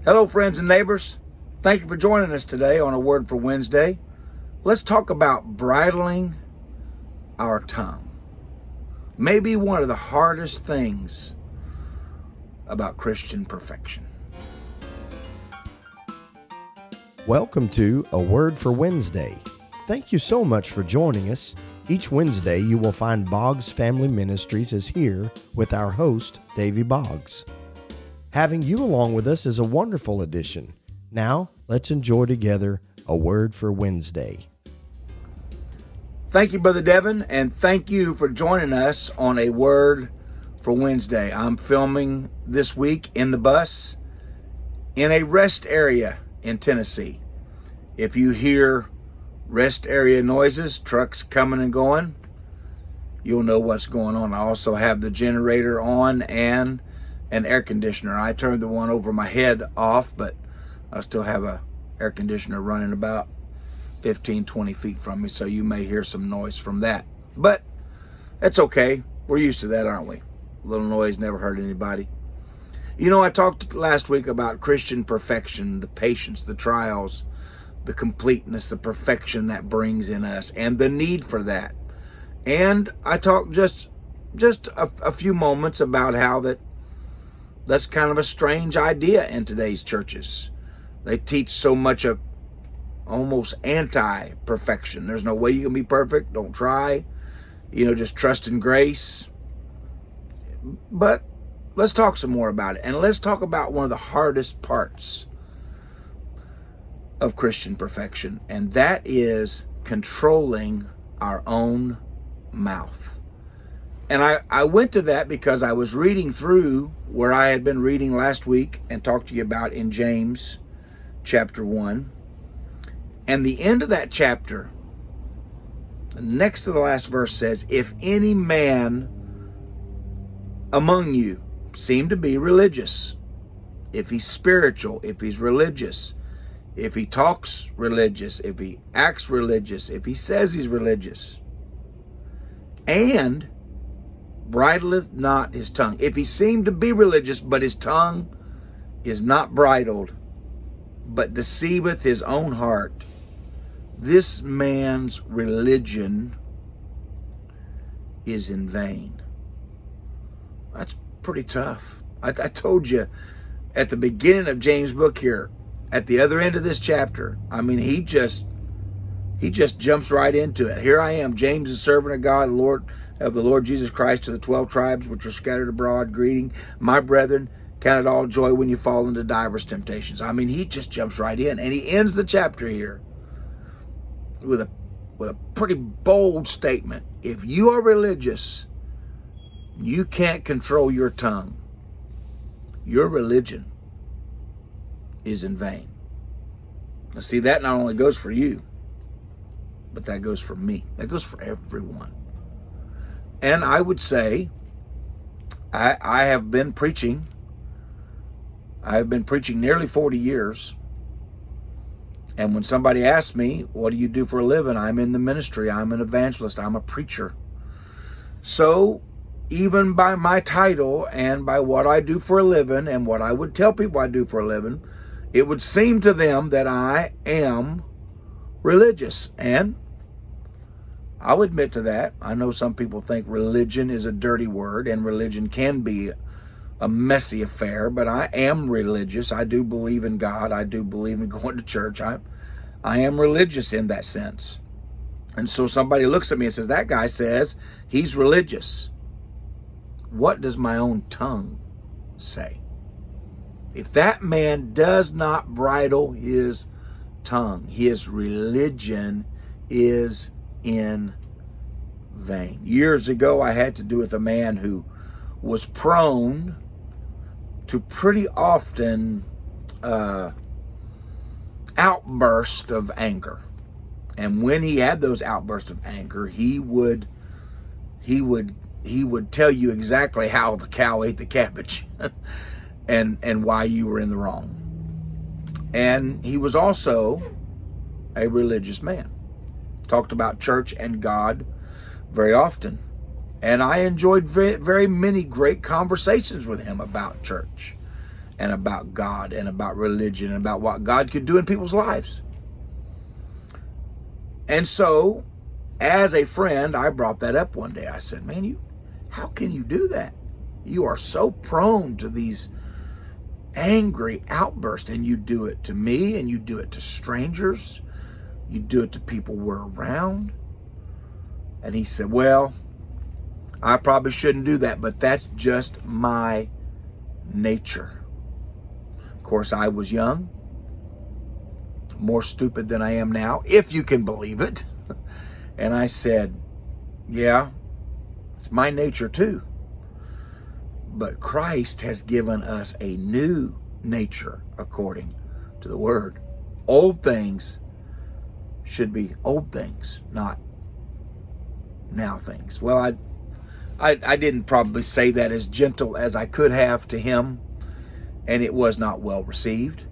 Hello, friends and neighbors. Thank you for joining us today on A Word for Wednesday. Let's talk about bridling our tongue. Maybe one of the hardest things about Christian perfection. Welcome to A Word for Wednesday. Thank you so much for joining us. Each Wednesday you will find Boggs Family Ministries is here with our host, Davy Boggs. Having you along with us is a wonderful addition. Now, let's enjoy together A Word for Wednesday. Thank you, Brother Devin, and thank you for joining us on A Word for Wednesday. I'm filming this week in the bus in a rest area in Tennessee. If you hear rest area noises, trucks coming and going, you'll know what's going on. I also have the generator on and an air conditioner. I turned the one over my head off, but I still have a air conditioner running about 15, 20 feet from me, so you may hear some noise from that. But it's okay. We're used to that, aren't we? A little noise never hurt anybody. You know, I talked last week about Christian perfection, the patience, the trials, the completeness, the perfection that brings in us, and the need for that. And I talked just a few moments about how that's kind of a strange idea in today's churches. They teach so much of almost anti-perfection. There's no way you can be perfect. Don't try. Just trust in grace. But let's talk some more about it. And let's talk about one of the hardest parts of Christian perfection, and that is controlling our own mouth. And I went to that because I was reading through where I had been reading last week and talked to you about in James chapter 1. And the end of that chapter, next to the last verse says, if any man among you seem to be religious, if he's spiritual, if he's religious, if he talks religious, if he acts religious, if he says he's religious, and bridleth not his tongue. If he seemed to be religious, but his tongue is not bridled, but deceiveth his own heart, this man's religion is in vain. That's pretty tough. I told you at the beginning of James' book here, at the other end of this chapter, he just jumps right into it. Here I am, James, the servant of God, the Lord Jesus Christ, to the 12 tribes which are scattered abroad, greeting, my brethren, count it all joy when you fall into divers temptations. He just jumps right in, and he ends the chapter here with a pretty bold statement. If you are religious, you can't control your tongue. Your religion is in vain. Now see, that not only goes for you, but that goes for me. That goes for everyone. And I would say, I have been preaching nearly 40 years. And when somebody asks me, what do you do for a living? I'm in the ministry. I'm an evangelist. I'm a preacher. So even by my title and by what I do for a living and what I would tell people I do for a living, it would seem to them that I am religious. And I'll admit to that. I know some people think religion is a dirty word, and religion can be a messy affair, but I am religious. I do believe in God. I do believe in going to church. I am religious in that sense. And so somebody looks at me and says, that guy says he's religious. What does my own tongue say? If that man does not bridle his tongue, his religion is in vain. Years ago, I had to do with a man who was prone to pretty often outbursts of anger. And when he had those outbursts of anger, he would tell you exactly how the cow ate the cabbage and why you were in the wrong. And he was also a religious man. Talked about church and God very often. And I enjoyed very, very many great conversations with him about church and about God and about religion and about what God could do in people's lives. And so, as a friend, I brought that up one day. I said, man, how can you do that? You are so prone to these angry outbursts, and you do it to me, and you do it to strangers. You do it to people we're around. And he said, well, I probably shouldn't do that, but that's just my nature. Of course, I was young, more stupid than I am now, if you can believe it. And I said, yeah, it's my nature too. But Christ has given us a new nature according to the word. Old things should be old things, not now things. Well, I didn't probably say that as gentle as I could have to him, and it was not well received.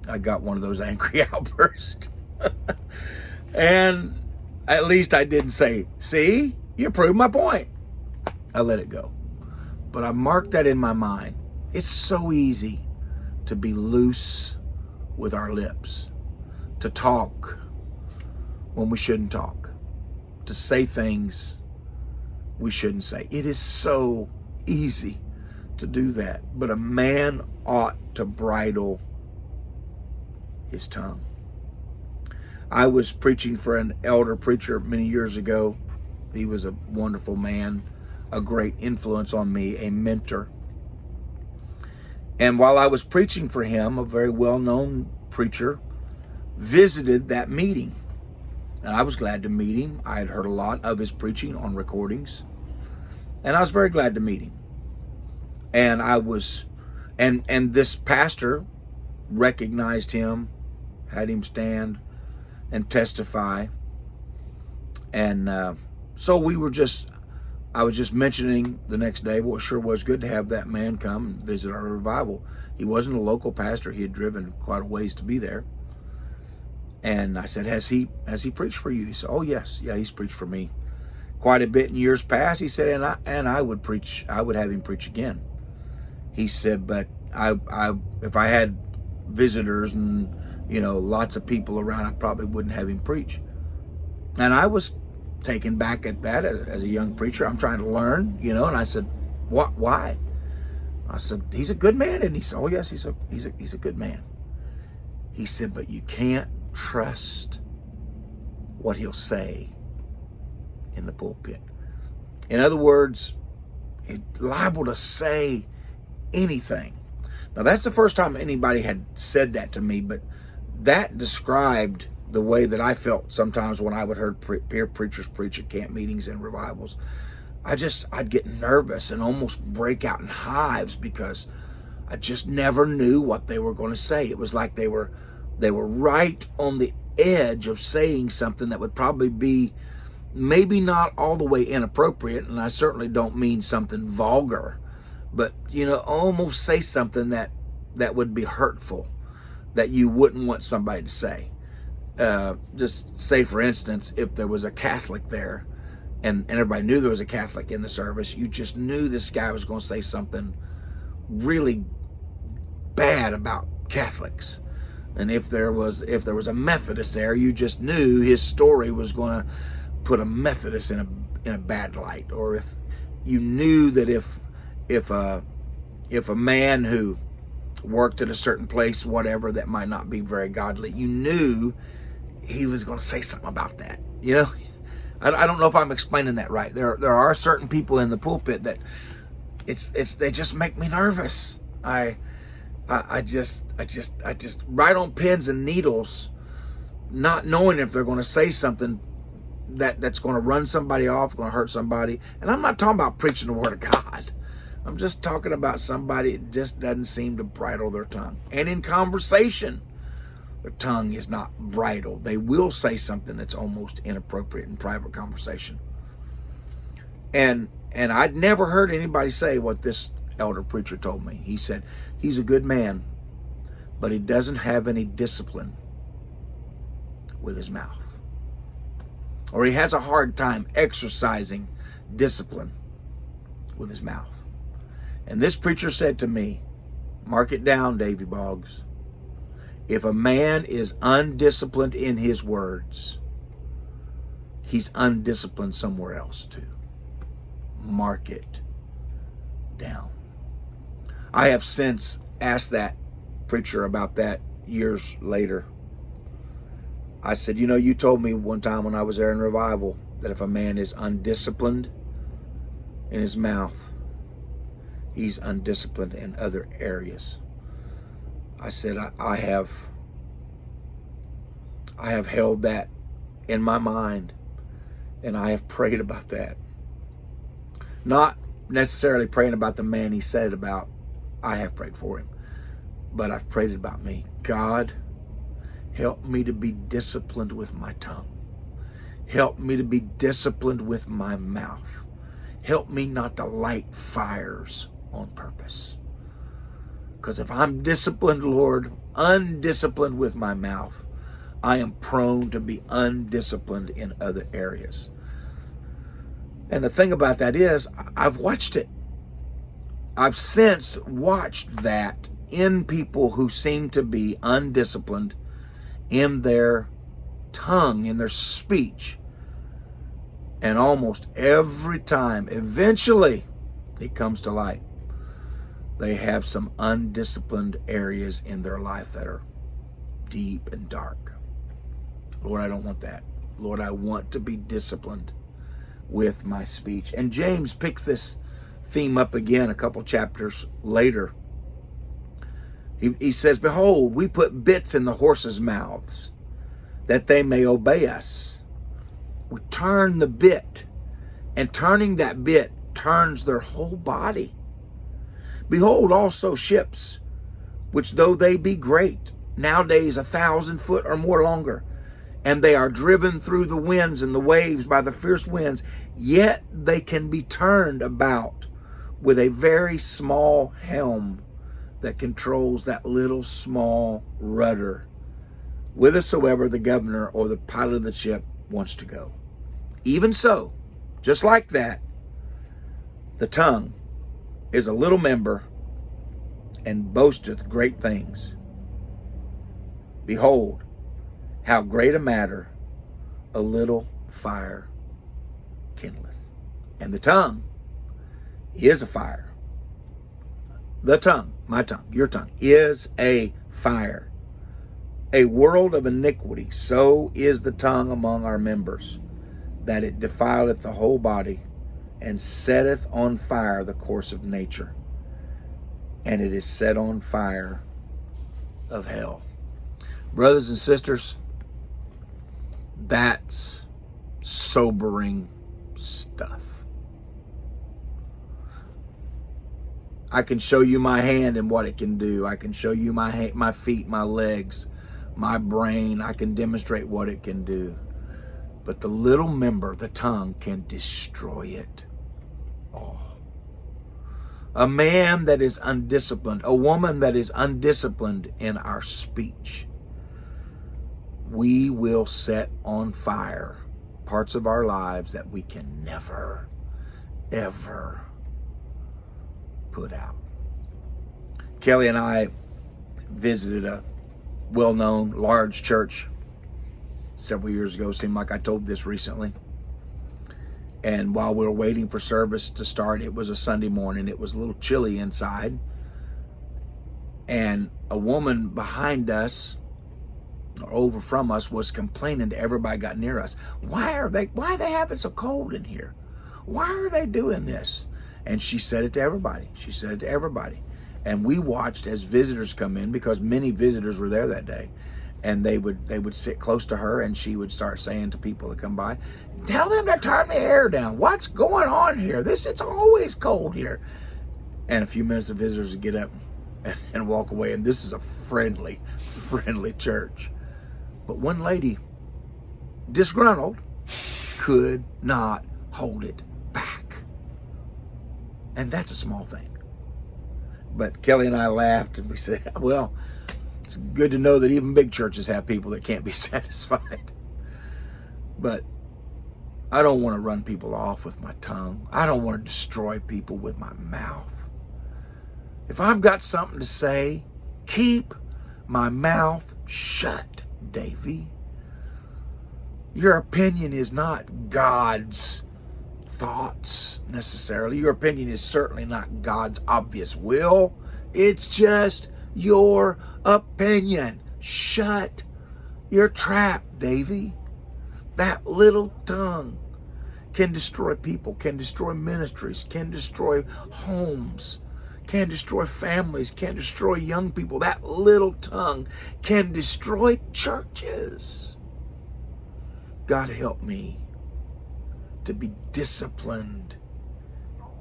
I got one of those angry outbursts. And at least I didn't say, see, you proved my point. I let it go. But I marked that in my mind. It's so easy to be loose with our lips, to talk when we shouldn't talk, to say things we shouldn't say. It is so easy to do that. But a man ought to bridle his tongue. I was preaching for an elder preacher many years ago. He was a wonderful man, a great influence on me, a mentor. And while I was preaching for him, a very well-known preacher visited that meeting. And I was glad to meet him. I had heard a lot of his preaching on recordings. And I was very glad to meet him. And and this pastor recognized him, had him stand and testify. And so I was just mentioning the next day, well, it sure was good to have that man come and visit our revival. He wasn't a local pastor. He had driven quite a ways to be there. And I said, has he preached for you? He said, oh yes, yeah, he's preached for me quite a bit in years past. He said, and I would have him preach again. He said, but if I had visitors and lots of people around, I probably wouldn't have him preach. And I was taken back at that as a young preacher. I'm trying to learn, and I said, what? Why? I said, he's a good man. And he said, oh yes, he's a good man. He said, but you can't trust what he'll say in the pulpit. In other words, he's liable to say anything. Now, that's the first time anybody had said that to me, but that described the way that I felt sometimes when I would hear peer preachers preach at camp meetings and revivals. I'd get nervous and almost break out in hives because I just never knew what they were going to say. It was like they were right on the edge of saying something that would probably be maybe not all the way inappropriate, and I certainly don't mean something vulgar, but almost say something that would be hurtful, that you wouldn't want somebody to say. Just say, for instance, if there was a Catholic there and everybody knew there was a Catholic in the service, you just knew this guy was going to say something really bad about Catholics. And if there was a Methodist there, you just knew his story was going to put a Methodist in a bad light. Or if you knew that if a man who worked at a certain place, whatever, that might not be very godly, you knew he was going to say something about that. I don't know if I'm explaining that right. There are certain people in the pulpit that they just make me nervous. I just write on pins and needles, not knowing if they're going to say something that's going to run somebody off, going to hurt somebody. And I'm not talking about preaching the word of God. I'm just talking about somebody that just doesn't seem to bridle their tongue. And in conversation, their tongue is not bridled. They will say something that's almost inappropriate in private conversation. And I'd never heard anybody say what this elder preacher told me. He said, he's a good man, but he doesn't have any discipline with his mouth. Or he has a hard time exercising discipline with his mouth. And this preacher said to me, Mark it down, Davy Boggs. If a man is undisciplined in his words, he's undisciplined somewhere else too. Mark it down. I have since asked that preacher about that years later. I said, you told me one time when I was there in revival that if a man is undisciplined in his mouth, he's undisciplined in other areas. I said, I have held that in my mind, and I have prayed about that. Not necessarily praying about the man he said it about. I have prayed for him, but I've prayed about me. God, help me to be disciplined with my tongue. Help me to be disciplined with my mouth. Help me not to light fires on purpose. Because if I'm disciplined, Lord, undisciplined with my mouth, I am prone to be undisciplined in other areas. And the thing about that is, I've watched it. I've since watched that in people who seem to be undisciplined in their tongue, in their speech. And almost every time, eventually, it comes to light. They have some undisciplined areas in their life that are deep and dark. Lord, I don't want that. Lord, I want to be disciplined with my speech. And James picks this theme up again a couple chapters later. He says, behold, we put bits in the horses' mouths that they may obey us. We turn the bit, and turning that bit turns their whole body. Behold also ships, which though they be great, nowadays 1,000 foot or more longer, and they are driven through the winds and the waves by the fierce winds, yet they can be turned about with a very small helm that controls that little small rudder, whithersoever the governor or the pilot of the ship wants to go. Even so, just like that, the tongue is a little member and boasteth great things. Behold, how great a matter a little fire kindleth. And the tongue is a fire. The tongue, my tongue, your tongue, is a fire. A world of iniquity, so is the tongue among our members, that it defileth the whole body, and setteth on fire the course of nature, and it is set on fire of hell. Brothers and sisters, that's sobering stuff. I can show you my hand and what it can do. I can show you my feet, my legs, my brain. I can demonstrate what it can do. But the little member, the tongue, can destroy it all. A man that is undisciplined, a woman that is undisciplined in our speech, we will set on fire parts of our lives that we can never, ever put out. Kelly and I visited a well-known large church several years ago. Seemed like I told this recently. And while we were waiting for service to start, it was a Sunday morning. It was a little chilly inside. And a woman behind us, or over from us, was complaining to everybody got near us. Why are they having so cold in here? Why are they doing this? And she said it to everybody. She said it to everybody. And we watched as visitors come in, because many visitors were there that day. And they would sit close to her, and she would start saying to people that come by, tell them to turn the air down. What's going on here? It's always cold here. And a few minutes, the visitors would get up and walk away. And this is a friendly church. But one lady, disgruntled, could not hold it back. And that's a small thing. But Kelly and I laughed, and we said, well, it's good to know that even big churches have people that can't be satisfied. But I don't want to run people off with my tongue. I don't want to destroy people with my mouth. If I've got something to say, keep my mouth shut, Davy. Your opinion is not God's thoughts necessarily. Your opinion is certainly not God's obvious will. It's just your opinion. Shut your trap, Davy. That little tongue can destroy people, can destroy ministries, can destroy homes, can destroy families, can destroy young people. That little tongue can destroy churches. God help me to be disciplined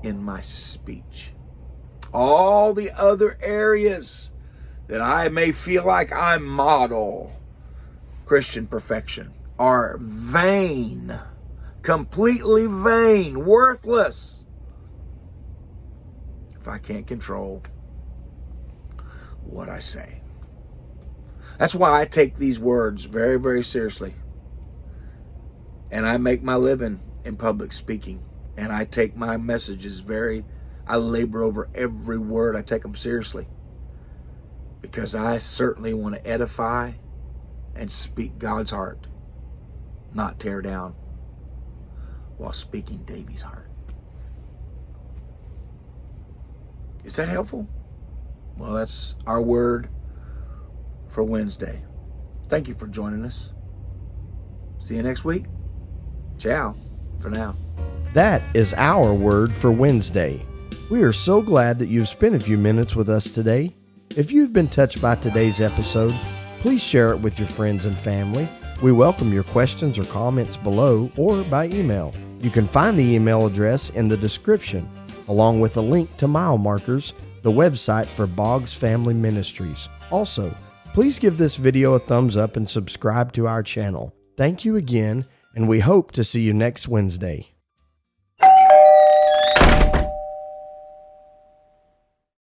in my speech. All the other areas that I may feel like I model Christian perfection are vain, completely vain, worthless, if I can't control what I say. That's why I take these words very, very seriously. And I make my living in public speaking. And I take my messages I labor over every word. I take them seriously. Because I certainly want to edify and speak God's heart, not tear down while speaking Davy's heart. Is that helpful? Well, that's our word for Wednesday. Thank you for joining us. See you next week. Ciao for now. That is our word for Wednesday. We are so glad that you've spent a few minutes with us today. If you've been touched by today's episode, please share it with your friends and family. We welcome your questions or comments below or by email. You can find the email address in the description, along with a link to Mile Markers, the website for Boggs Family Ministries. Also, please give this video a thumbs up and subscribe to our channel. Thank you again, and we hope to see you next Wednesday.